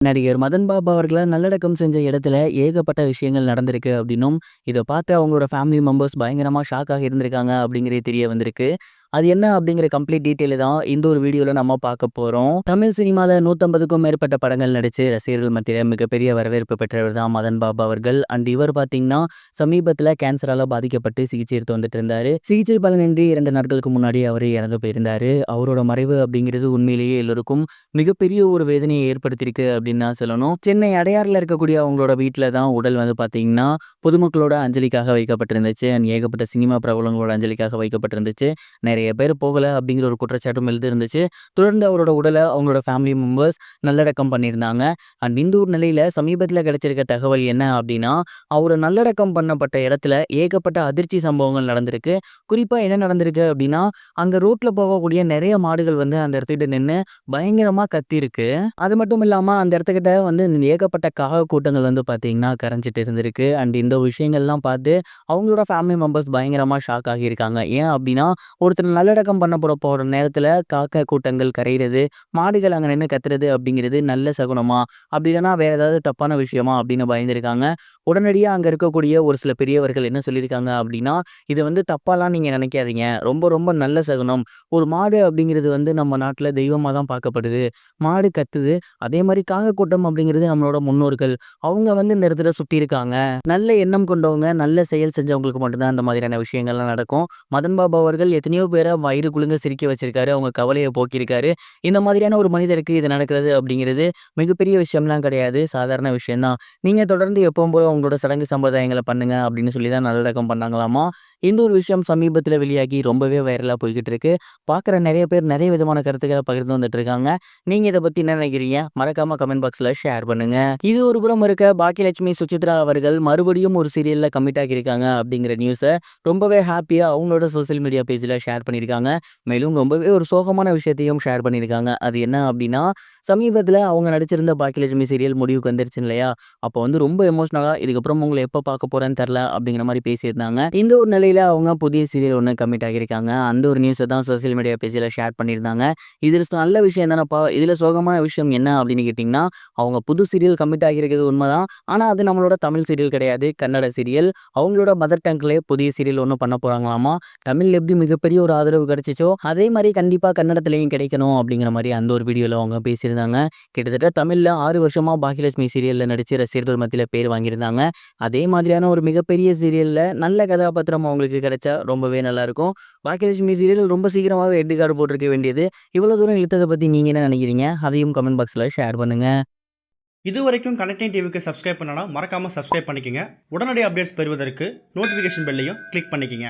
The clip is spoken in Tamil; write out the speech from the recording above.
நடிகர் மதன் பாபு அவர்கள நல்லடக்கம் செஞ்ச இடத்துல ஏகப்பட்ட விஷயங்கள் நடந்திருக்கு அப்படின்னும், இத பார்த்து அவங்களோட ஃபேமிலி மெம்பர்ஸ் பயங்கரமா ஷாக் ஆகி இருந்திருக்காங்க அப்படிங்கிறது தெரிய வந்திருக்கு. அது என்ன அப்படிங்கிற கம்ப்ளீட் டீட்டெயில் தான் இந்த ஒரு வீடியோல நம்ம பார்க்க போறோம். தமிழ் சினிமால 150க்கும் மேற்பட்ட படங்கள் நடிச்சு ரசிகர்கள் மத்தியில மிகப்பெரிய வரவேற்பு பெற்றவர் தான் மதன் பாபு அவர்கள். இவர் பார்த்தீங்கன்னா சமீபத்துல கேன்சரால பாதிக்கப்பட்டு சிகிச்சை எடுத்து வந்துட்டு இருந்தாரு. சிகிச்சை பலனின்றி 2 நாட்களுக்கு முன்னாடி அவர் இறந்து போயிருந்தாரு. அவரோட மறைவு அப்படிங்கிறது உண்மையிலேயே எல்லோருக்கும் மிகப்பெரிய ஒரு வேதனையை ஏற்படுத்தியிருக்கு அப்படின்னு தான் சொல்லணும். சென்னை அடையாறுல இருக்கக்கூடிய அவங்களோட வீட்டில தான் உடல் வந்து பார்த்தீங்கன்னா பொதுமக்களோட அஞ்சலிக்காக வைக்கப்பட்டிருந்துச்சு. ஏகப்பட்ட சினிமா பிரபலங்களோட அஞ்சலிக்காக வைக்கப்பட்டிருந்துச்சு. நிறைய பேர் போகல அப்படிங்கிற ஒரு குற்றச்சாட்டும் இருந்துச்சு. தொடர்ந்து அவரோட உடலை அவங்களோட ஃபேமிலி மெம்பர்ஸ் நல்லடக்கம் பண்ணியிருந்தாங்க. இந்த ஒரு நிலையில சமீபத்தில் கிடைச்சிருக்க தகவல் என்ன அப்படின்னா, அவர் நல்லடக்கம் பண்ணப்பட்ட இடத்துல ஏகப்பட்ட அதிர்ச்சி சம்பவங்கள் நடந்திருக்கு. குறிப்பா என்ன நடந்திருக்கு அப்படின்னா, அங்க ரோட்ல போகக்கூடிய நிறைய மாடுகள் வந்து அந்த இடத்துக்கிட்ட நின்று பயங்கரமா கத்திருக்கு. அது மட்டும் இல்லாம அந்த இடத்துக்கிட்ட வந்து ஏகப்பட்ட காக கூட்டங்கள் வந்து பார்த்தீங்கன்னா கரைஞ்சிட்டு இருந்திருக்கு. இந்த விஷயங்கள்லாம் பார்த்து அவங்களோட ஃபேமிலி மெம்பர்ஸ் பயங்கரமா ஷாக் ஆகியிருக்காங்க. ஏன் அப்படின்னா, ஒருத்தர் நல்லடக்கம் பண்ண போற நேரத்துல காக்கா கூட்டங்கள் கரையிறது, மாடுகள் அங்க நின்னு கத்துறது அப்படிங்கிறது நல்ல சகுனமா? அப்படி இல்லைன்னா வேற ஏதாவது தப்பான விஷயமா? அப்படின்னு பயந்திருக்காங்க. உடனடியா அங்க இருக்கக்கூடிய ஒரு சில பெரியவர்கள் என்ன சொல்லியிருக்காங்க அப்படின்னா, "இது வந்து தப்பாலாம் நீங்க நினைக்காதீங்க. ரொம்ப ரொம்ப நல்ல சகுனம். ஒரு மாடு அப்படிங்கிறது வந்து நம்ம நாட்டுல தெய்வமா தான் பார்க்கப்படுது. மாடு கத்துது. அதே மாரி காக்கா கூட்டம் அப்படிங்கிறது நம்மளோட முன்னோர்கள். அவங்க வந்து இந்த இடத்துல சுத்தி இருக்காங்க. நல்ல எண்ணம் கொண்டவங்க, நல்ல செயல் செஞ்சவங்களுக்கு மட்டும் தான் அந்த மாதிரியான விஷயங்கள்லாம் நடக்கும்." மதன் பாபு அவர்கள் எத்தனையோ பேர வயிறு குலுங்க சிரிக்க வச்சிருக்காரு. அவங்க கவலைய போக்கியிருக்காரு. இந்த மாதிரியான ஒரு மனிதருக்கு இது நடக்கிறது அப்படிங்கிறது மிகப்பெரிய விஷயம்லாம் கிடையாது. சாதாரண விஷயம் தான். நீங்க தொடர்ந்து எப்பவும் போல உங்களோட சடங்கு சம்பிரதாயங்கள பண்ணுங்க அப்படின்னு சொல்லி தான் நல்லடக்கம் பண்ணாங்களாமா. இந்த ஒரு விஷயம் சமீபத்தில வெளியாகி ரொம்பவே வைரலா போய்க்கிட்டு இருக்கு. பார்க்குற நெறைய பேர் நெறைய விதமான கருத்துக்கள பகிர்ந்து வந்துட்டு இருக்காங்க. நீங்க இத பத்தி என்ன நினைக்கிறீங்க? மறக்காம கமெண்ட் பாக்ஸ்ல ஷேர் பண்ணுங்க. இது ஒரு புறம் இருக்க பாக்கியலட்சுமி சுசித்ரா அவர்கள் மறுபடியும் ஒரு சீரியல்ல கமிட் ஆகியிருக்காங்க அப்படிங்கிற நியூஸ ரொம்பவே ஹேப்பியா அவங்களோட சோசியல் மீடியா பேஜ்ல ஷேர் பண்ணியிருக்காங்க. மேலும் ரொம்பவே ஒரு சோகமான விஷயத்தையும் ஷேர் பண்ணியிருக்காங்க. அது என்ன அப்படின்னா, சமீபத்தில அவங்க நடிச்சிருந்த பாக்கியலட்சுமி சீரியல் முடிவுக்கு வந்துருச்சு இல்லையா? அப்போ வந்து ரொம்ப எமோஷனலா இதுக்கப்புறம் உங்கள எப்ப பார்க்க போறேன்னு தெரியல அப்படிங்கிற மாரி பேசியிருந்தாங்க. இந்த ஒரு நிலையில அவங்க புதிய சீரியல் ஒண்ணு கமிட் ஆகியிருக்காங்க. அந்த ஒரு நியூஸ தான் சோசியல் மீடியா பேஜ்ல ஷேர் பண்ணியிருந்தாங்க. இதுல நல்ல விஷயம் தானப்பா. இதுல சோகமான விஷயம் என்ன அப்படின்னு கேட்டீங்கன்னா, அவங்க புது சீரியல் கமிட் ஆகியிருக்கிறது உண்மதான். ஆனா அது நம்மளோட தமிழ் சீரியல் கிடையாது. கன்னட சீரியல். அவங்களோட மதர் டங்க்லயே புதிய சீரியல் ஒண்ணு பண்ண போறாங்களாமா. தமிழ்ல எப்படி மிகப்பெரிய ஒரு ஆதரவு கிடைச்சுச்சோ, அதே மாரி கண்டிப்பா கன்னடத்திலயும் கிடைக்கணும் அப்படிங்கிற மாரி அந்த ஒரு வீடியோல அவங்க பேசியிருந்தாங்க. கிட்டத்தட்ட தமிழ்ல 6 வருஷமா பாக்கியலட்சுமி சீரியல்ல நடிச்சு ரசிகர்கள் மத்தியில பேர் வாங்கியிருந்தாங்க. அதே மாதிரியான ஒரு மிகப்பெரிய சீரியல்ல நல்ல கதாபாத்திரம் அவங்களுக்கு கிடைச்சா ரொம்பவே நல்லாயிருக்கும். பாக்கியலட்சுமி சீரியல் ரொம்ப சீக்கிரமாவே எண்டு கார்டு போட்டிருக்க வேண்டியது. இவ்வளோ தூரம் இழுத்தத பத்தி நீங்க என்ன நினைக்கிறீங்க? அதையும் கமெண்ட் பாக்ஸ்ல ஷேர் பண்ணுங்க. இதுவரைக்கும் கனெக்டிங் டிவிக்கு சப்ஸ்கிரைப் பண்ணனா மறக்காம சப்ஸ்கிரைப் பண்ணிக்கங்க. உடனடி அப்டேட்ஸ் பெறுவதற்கு நோட்டிஃபிகேஷன் பெல்லையும் கிளிக் பண்ணிக்கங்க.